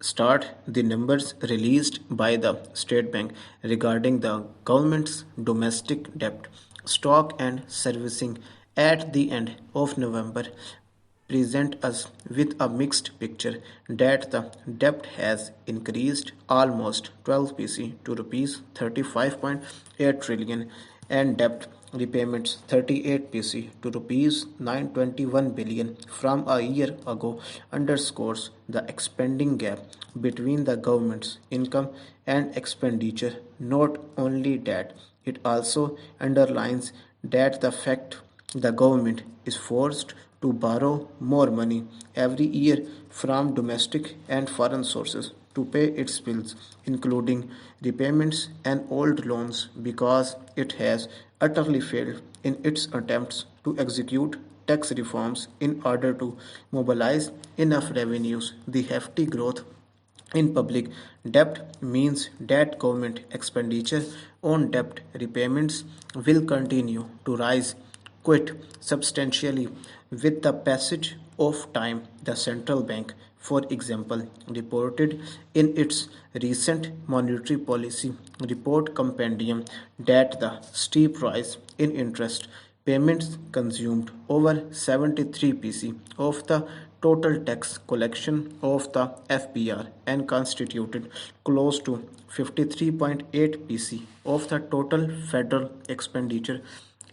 start the numbers released by the State Bank regarding the government's domestic debt, stock and servicing at the end of November present us with a mixed picture that the debt has increased almost 12 pc to rupees 35.8 trillion and debt repayments 38 pc to rupees 921 billion from a year ago underscores the expanding gap between the government's income and expenditure. Not only that, it also underlines that the fact the government is forced to borrow more money every year from domestic and foreign sources to pay its bills, including repayments and old loans, because it has utterly failed in its attempts to execute tax reforms in order to mobilize enough revenues. The hefty growth in public debt means that government expenditure on debt repayments will continue to rise quite substantially with the passage of time. The central bank, for example, reported in its recent monetary policy report compendium that the steep rise in interest payments consumed over 73 pc of the total tax collection of the FBR and constituted close to 53.8 pc of the total federal expenditure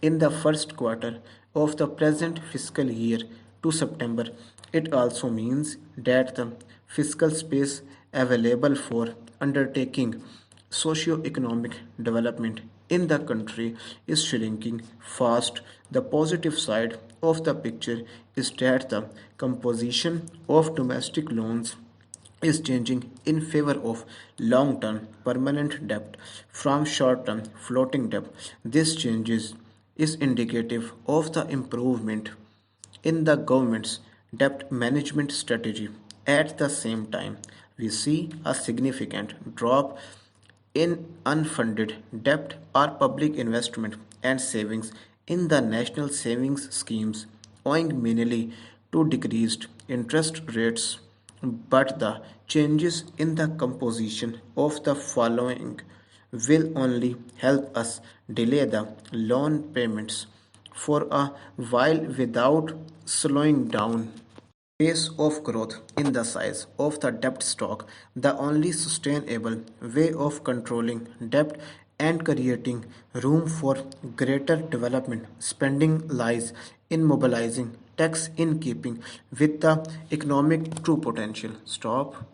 in the first quarter of the present fiscal year to September. It also means that the fiscal space available for undertaking socio-economic development in the country is shrinking fast. The positive side of the picture is that the composition of domestic loans is changing in favor of long-term permanent debt from short-term floating debt. This changes is indicative of the improvement in the government's debt management strategy. At the same time, we see a significant drop in unfunded debt or public investment and savings in the national savings schemes, owing mainly to decreased interest rates. But the changes in the composition of the following will only help us delay the loan payments for a while without slowing down pace of growth in the size of the debt stock. The only sustainable way of controlling debt and creating room for greater development spending lies in mobilizing tax in keeping with the economic true potential. Stop.